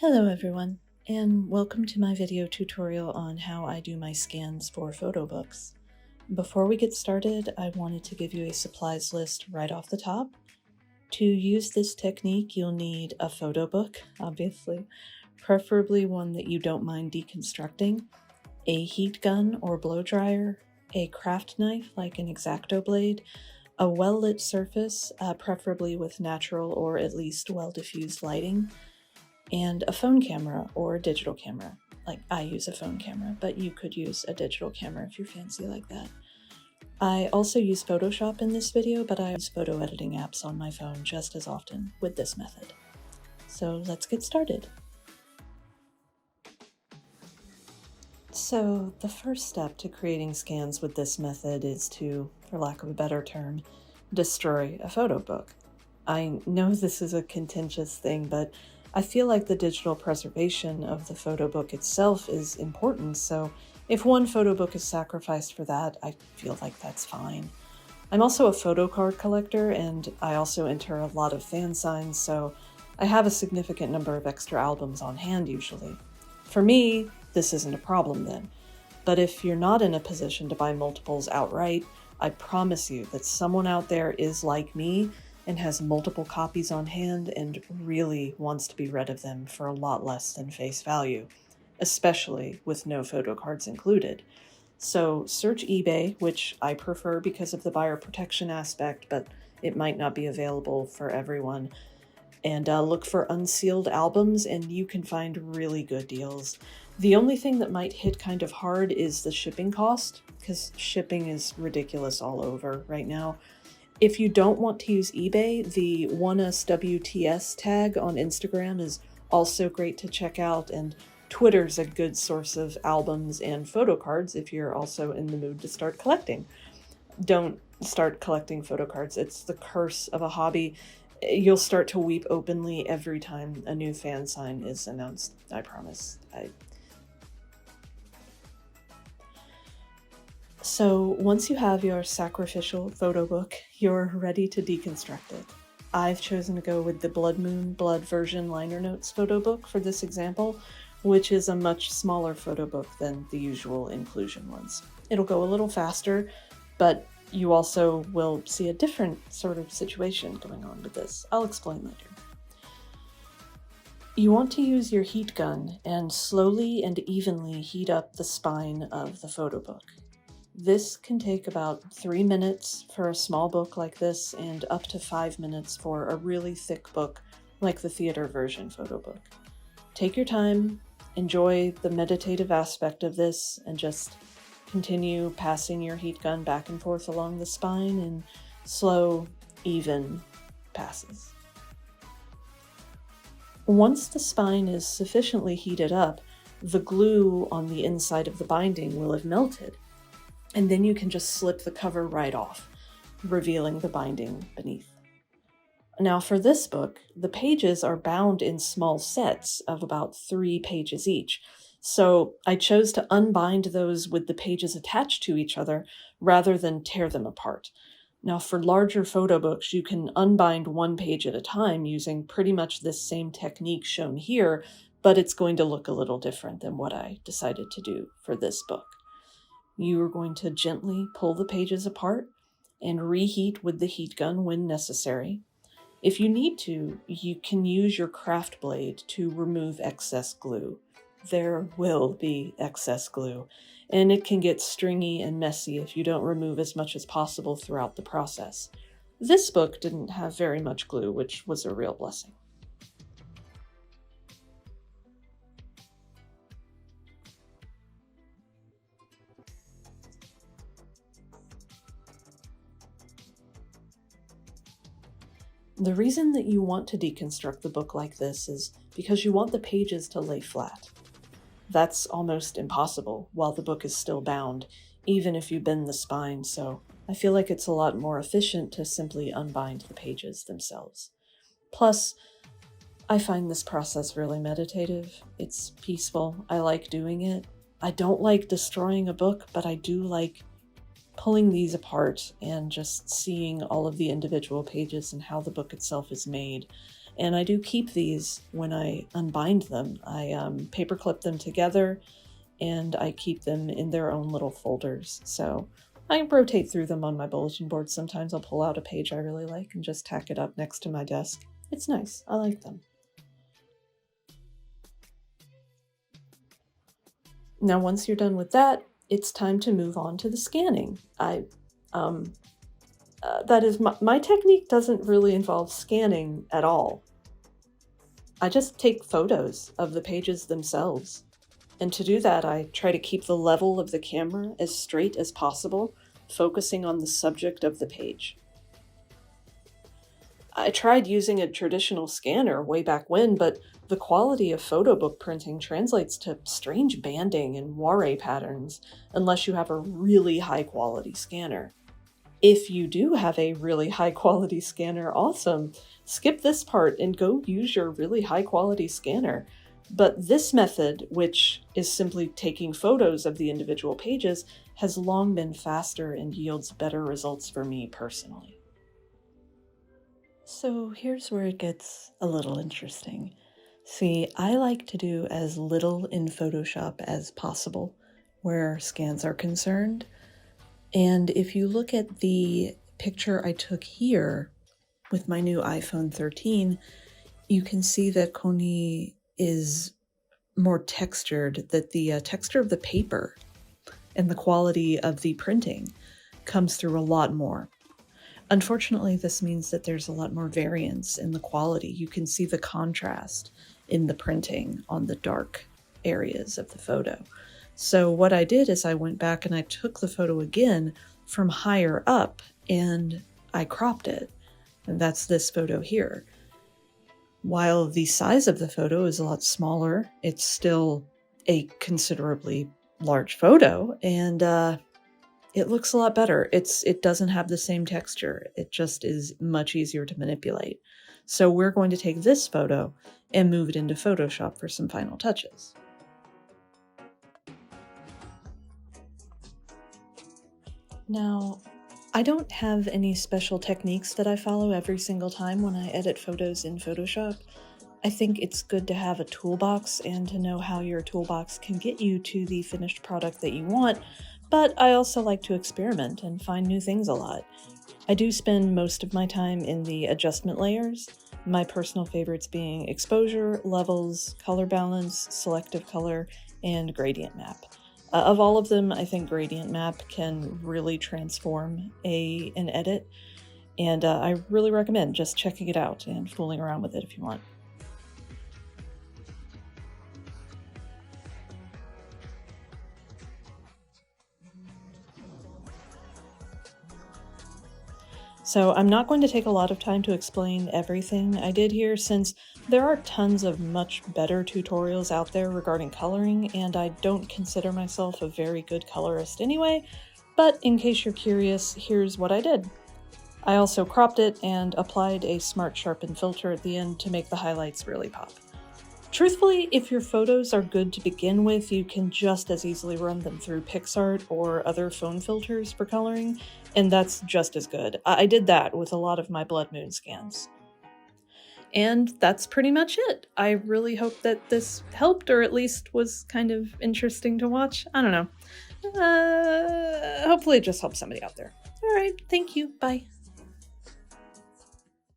Hello everyone, and welcome to my video tutorial on how I do my scans for photo books. Before we get started, I wanted to give you a supplies list right off the top. To use this technique, you'll need a photo book, obviously, preferably one that you don't mind deconstructing, a heat gun or blow dryer, a craft knife like an X-Acto blade, a well-lit surface, preferably with natural or at least well-diffused lighting, and a phone camera or a digital camera. Like, I use a phone camera, but you could use a digital camera if you're fancy like that. I also use Photoshop in this video, but I use photo editing apps on my phone just as often with this method. So let's get started. So the first step to creating scans with this method is to, for lack of a better term, destroy a photo book. I know this is a contentious thing, but I feel like the digital preservation of the photo book itself is important, so if one photo book is sacrificed for that, I feel like that's fine. I'm also a photo card collector, and I also enter a lot of fan signs, so I have a significant number of extra albums on hand usually. For me, this isn't a problem then. But if you're not in a position to buy multiples outright, I promise you that someone out there is like me and has multiple copies on hand and really wants to be rid of them for a lot less than face value, especially with no photo cards included. So search eBay, which I prefer because of the buyer protection aspect, but it might not be available for everyone. And look for unsealed albums, and you can find really good deals. The only thing that might hit kind of hard is the shipping cost, because shipping is ridiculous all over right now. If you don't want to use eBay, the 1USWTS tag on Instagram is also great to check out, and Twitter's a good source of albums and photo cards if you're also in the mood to start collecting. Don't start collecting photo cards. It's the curse of a hobby. You'll start to weep openly every time a new fan sign is announced, I promise. So once you have your sacrificial photo book, you're ready to deconstruct it. I've chosen to go with the Blood Moon Blood version liner notes photo book for this example, which is a much smaller photo book than the usual inclusion ones. It'll go a little faster, but you also will see a different sort of situation going on with this. I'll explain later. You want to use your heat gun and slowly and evenly heat up the spine of the photo book. This can take about 3 minutes for a small book like this and up to 5 minutes for a really thick book like the theater version photo book. Take your time, enjoy the meditative aspect of this, and just continue passing your heat gun back and forth along the spine in slow, even passes. Once the spine is sufficiently heated up, the glue on the inside of the binding will have melted, and then you can just slip the cover right off, revealing the binding beneath. Now for this book, the pages are bound in small sets of about 3 pages each, so I chose to unbind those with the pages attached to each other rather than tear them apart. Now for larger photo books, you can unbind 1 page at a time using pretty much this same technique shown here, but it's going to look a little different than what I decided to do for this book. You are going to gently pull the pages apart and reheat with the heat gun when necessary. If you need to, you can use your craft blade to remove excess glue. There will be excess glue, and it can get stringy and messy if you don't remove as much as possible throughout the process. This book didn't have very much glue, which was a real blessing. The reason that you want to deconstruct the book like this is because you want the pages to lay flat. That's almost impossible while the book is still bound, even if you bend the spine, so I feel like it's a lot more efficient to simply unbind the pages themselves. Plus, I find this process really meditative. It's peaceful. I like doing it. I don't like destroying a book, but I do like pulling these apart and just seeing all of the individual pages and how the book itself is made. And I do keep these when I unbind them. I paperclip them together and I keep them in their own little folders. So I rotate through them on my bulletin board. Sometimes I'll pull out a page I really like and just tack it up next to my desk. It's nice. I like them. Now, once you're done with that, it's time to move on to the scanning. That is, my technique doesn't really involve scanning at all. I just take photos of the pages themselves. And to do that, I try to keep the level of the camera as straight as possible, focusing on the subject of the page. I tried using a traditional scanner way back when, but the quality of photo book printing translates to strange banding and moire patterns unless you have a really high quality scanner. If you do have a really high quality scanner, awesome. Skip this part and go use your really high quality scanner. But this method, which is simply taking photos of the individual pages, has long been faster and yields better results for me personally. So here's where it gets a little interesting. See, I like to do as little in Photoshop as possible where scans are concerned. And if you look at the picture I took here with my new iPhone 13, you can see that Koni is more textured, that the texture of the paper and the quality of the printing comes through a lot more. Unfortunately, this means that there's a lot more variance in the quality. You can see the contrast in the printing on the dark areas of the photo. So what I did is I went back and I took the photo again from higher up and I cropped it. And that's this photo here. While the size of the photo is a lot smaller, it's still a considerably large photo, and it looks a lot better. It doesn't have the same texture. It just is much easier to manipulate. So we're going to take this photo and move it into Photoshop for some final touches. Now, I don't have any special techniques that I follow every single time when I edit photos in Photoshop. I think it's good to have a toolbox and to know how your toolbox can get you to the finished product that you want, but I also like to experiment and find new things a lot. I do spend most of my time in the adjustment layers, my personal favorites being exposure, levels, color balance, selective color, and gradient map. Of all of them, I think gradient map can really transform an edit, and I really recommend just checking it out and fooling around with it if you want. So I'm not going to take a lot of time to explain everything I did here, since there are tons of much better tutorials out there regarding coloring, and I don't consider myself a very good colorist anyway, but in case you're curious, here's what I did. I also cropped it and applied a Smart Sharpen filter at the end to make the highlights really pop. Truthfully, if your photos are good to begin with, you can just as easily run them through PixArt or other phone filters for coloring, and that's just as good. I did that with a lot of my Blood Moon scans. And that's pretty much it. I really hope that this helped, or at least was kind of interesting to watch. I don't know. Hopefully it just helps somebody out there. All right, thank you. Bye.